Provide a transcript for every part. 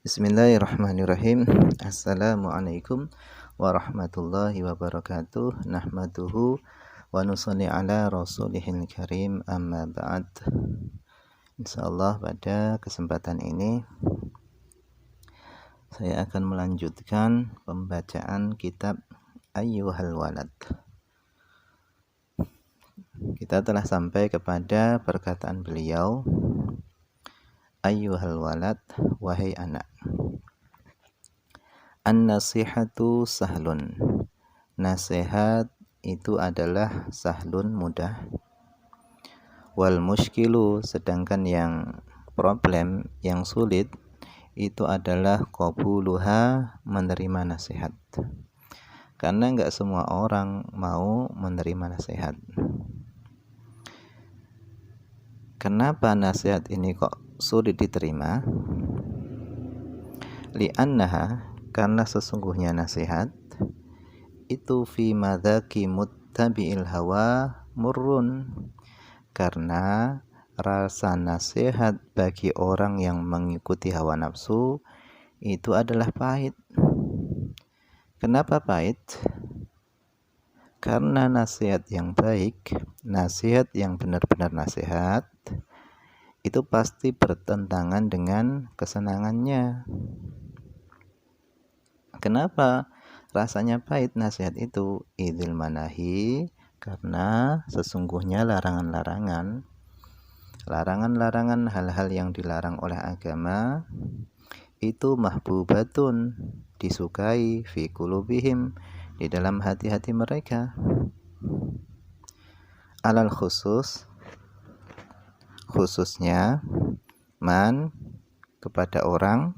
Bismillahirrahmanirrahim. Assalamualaikum warahmatullahi wabarakatuh. Nahmaduhu wa nusalli ala rasulihil karim, amma ba'd. Insyaallah pada kesempatan ini saya akan melanjutkan pembacaan kitab Ayyuhal Walad. Kita telah sampai kepada perkataan beliau, Ayyuhal walad, wahai anak. An-nasihatu sahlun. Nasihat itu adalah sahlun, mudah. Wal mushkilu, sedangkan yang problem, yang sulit, itu adalah qabuluha, menerima nasihat. Karena enggak semua orang mau menerima nasihat. Kenapa nasihat ini kok sulit diterima? Li'annaha, karena sesungguhnya nasihat itu fi madzaki muttabi'il hawa murrun, karena rasa nasihat bagi orang yang mengikuti hawa nafsu itu adalah pahit. Kenapa pahit? Karena nasihat yang baik, nasihat yang benar-benar nasihat, itu pasti bertentangan dengan kesenangannya. Kenapa rasanya pahit nasihat itu? Idzil manahi, karena sesungguhnya larangan-larangan, hal-hal yang dilarang oleh agama itu mahbubatun, disukai, fi qulubihim, di dalam hati-hati mereka. Alal khusus, khususnya man, kepada orang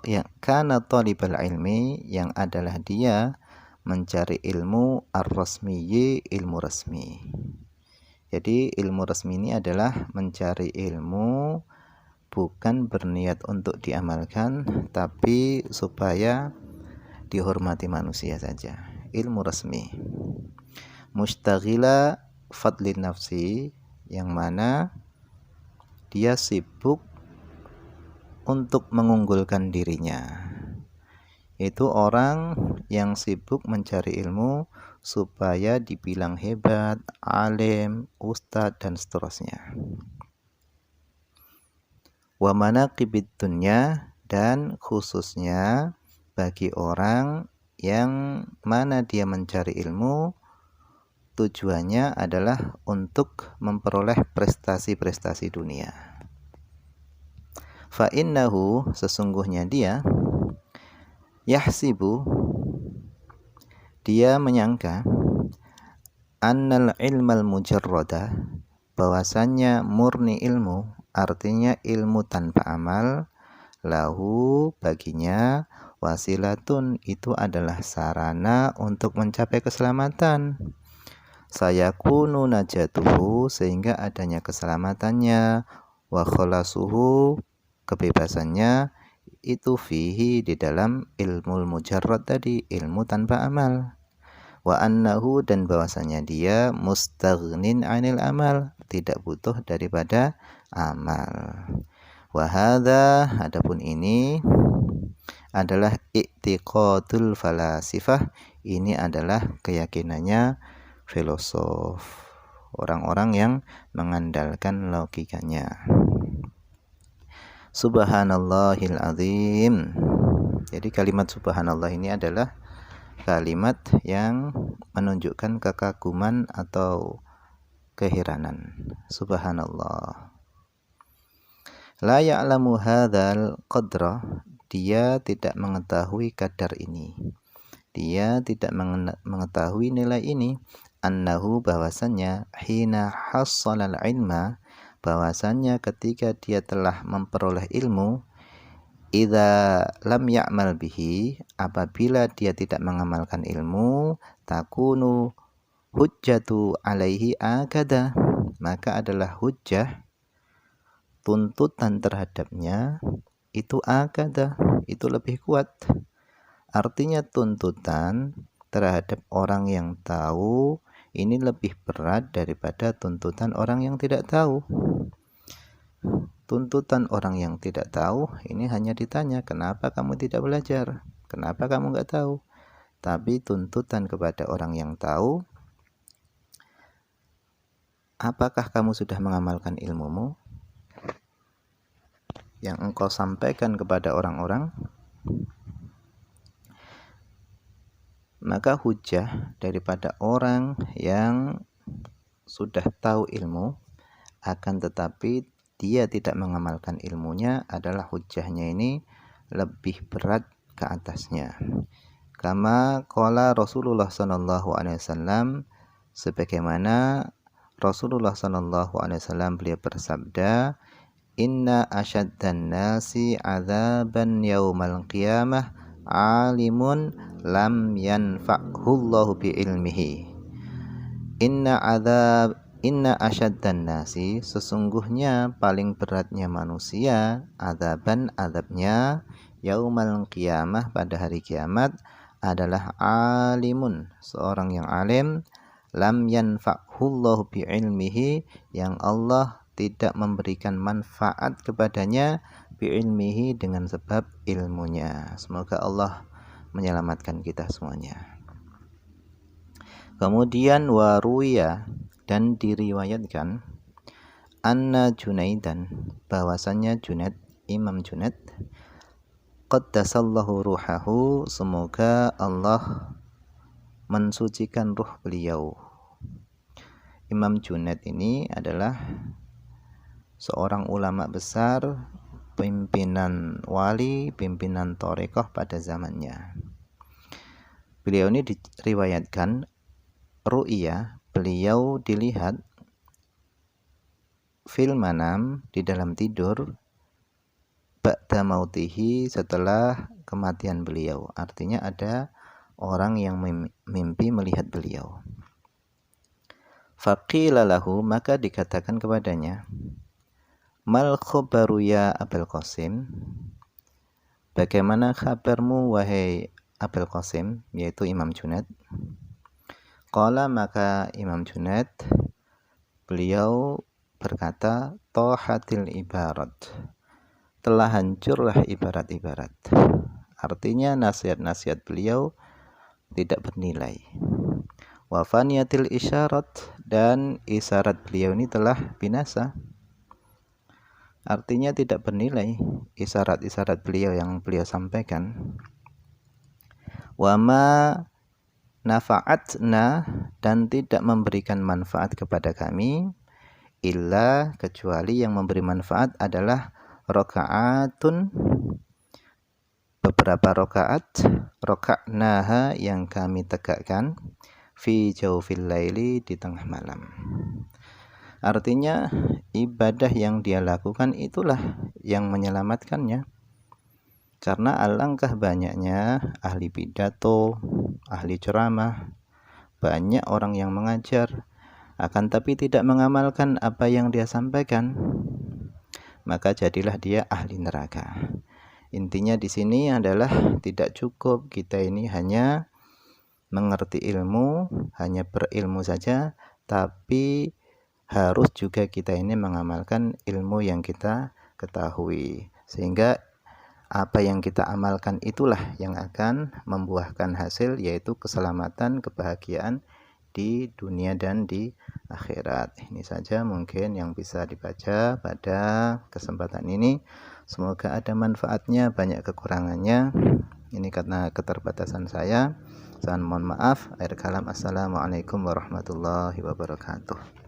yang kana talibal ilmi, yang adalah dia mencari ilmu ar-rasmiyyi, ilmu resmi. Jadi ilmu resmi ini adalah mencari ilmu bukan berniat untuk diamalkan, tapi supaya dihormati manusia saja. Ilmu resmi. Mustaghila fadlin nafsi, yang mana dia sibuk untuk mengunggulkan dirinya. Itu orang yang sibuk mencari ilmu supaya dibilang hebat, alim, ustadz, dan seterusnya. Wa manaqibid dunya, dan khususnya bagi orang yang mana dia mencari ilmu tujuannya adalah untuk memperoleh prestasi-prestasi dunia. Fa innahu, sesungguhnya dia, yahsibu, dia menyangka, annal ilmal mujarrada, bahwasannya murni ilmu, artinya ilmu tanpa amal, lahu, baginya, wasilatun, itu adalah sarana untuk mencapai keselamatan. Sayakunu najatuhu, sehingga adanya keselamatannya, wa khalasuhu, kebebasannya, itu fihi, di dalam ilmu mujarrad tadi, ilmu tanpa amal. Wa annahu, dan bahwasanya dia mustaghnin anil amal, tidak butuh daripada amal. Wa hadza, adapun ini adalah i'tiqadul falasifah, ini adalah keyakinannya filosof, orang-orang yang mengandalkan logikanya. Subhanallahil azim. Jadi kalimat subhanallah ini adalah kalimat yang menunjukkan kekaguman atau keheranan. Subhanallah. La ya'lamu hadzal qadra, dia tidak mengetahui kadar ini. Dia tidak mengetahui nilai ini. Annahu, bahwasannya, hina hassalal ilma, bahwasannya ketika dia telah memperoleh ilmu, idza lam ya'mal bihi, apabila dia tidak mengamalkan ilmu, takunu hujjatu alaihi akada, maka adalah hujjah, tuntutan terhadapnya itu akada, itu lebih kuat. Artinya tuntutan terhadap orang yang tahu ini lebih berat daripada tuntutan orang yang tidak tahu. Tuntutan orang yang tidak tahu ini hanya ditanya, kenapa kamu tidak belajar? Kenapa kamu nggak tahu? Tapi tuntutan kepada orang yang tahu, apakah kamu sudah mengamalkan ilmumu yang engkau sampaikan kepada orang-orang? Maka hujah daripada orang yang sudah tahu ilmu, akan tetapi dia tidak mengamalkan ilmunya, adalah hujahnya ini lebih berat ke atasnya. Kama qala Rasulullah sallallahu alaihi wasallam, sebagaimana Rasulullah sallallahu alaihi wasallam beliau bersabda, inna asyaddan nasi adzaban yaumal qiyamah alimun lam yanfa'hullahu bi ilmihi. Inna asyaddan nasi, sesungguhnya paling beratnya manusia, adzaban azabnya, yaumal qiyamah pada hari kiamat, adalah alimun, seorang yang alim, lam yanfa'hullahu bi ilmihi, yang Allah tidak memberikan manfaat kepadanya bi ilmihi, dengan sebab ilmunya. Semoga Allah menyelamatkan kita semuanya. Kemudian waruya, dan diriwayatkan, anna Junaidan, bahwasannya Junaid, Imam Junaid, qaddasallahu ruhahu, semoga Allah mensucikan ruh beliau. Imam Junaid ini adalah seorang ulama besar, pimpinan wali, pimpinan thariqah pada zamannya. Beliau ini diriwayatkan ru'ya, beliau dilihat fil manam, di dalam tidur, ba'da mautihi, setelah kematian beliau. Artinya ada orang yang mimpi melihat beliau. Faqila lahu, maka dikatakan kepadanya, mal khobaru ya Abul Qasim, bagaimana kabarmu wahai Abul Qasim, yaitu Imam Junaid. Qala, maka Imam Junaid beliau berkata, tohatil ibarat, telah hancurlah ibarat-ibarat. Artinya nasihat-nasihat beliau tidak bernilai. Wa faniyatil isyarat, dan isyarat beliau ini telah binasa. Artinya tidak bernilai isyarat-isyarat beliau yang beliau sampaikan. Wa ma nafa'atna, dan tidak memberikan manfaat kepada kami, illa, kecuali yang memberi manfaat adalah rakaatun, beberapa rakaat, raka'naha, yang kami tegakkan, fi jawfil laili, di tengah malam. Artinya ibadah yang dia lakukan itulah yang menyelamatkannya. Karena alangkah banyaknya ahli pidato, ahli ceramah, banyak orang yang mengajar, akan tapi tidak mengamalkan apa yang dia sampaikan, maka jadilah dia ahli neraka. Intinya di sini adalah tidak cukup kita ini hanya mengerti ilmu, hanya berilmu saja, tapi harus juga kita ini mengamalkan ilmu yang kita ketahui, sehingga apa yang kita amalkan itulah yang akan membuahkan hasil, yaitu keselamatan, kebahagiaan di dunia dan di akhirat. Ini saja mungkin yang bisa dibaca pada kesempatan ini. Semoga ada manfaatnya, banyak kekurangannya. Ini karena keterbatasan saya. Mohon maaf. Akhir kalam, assalamualaikum warahmatullahi wabarakatuh.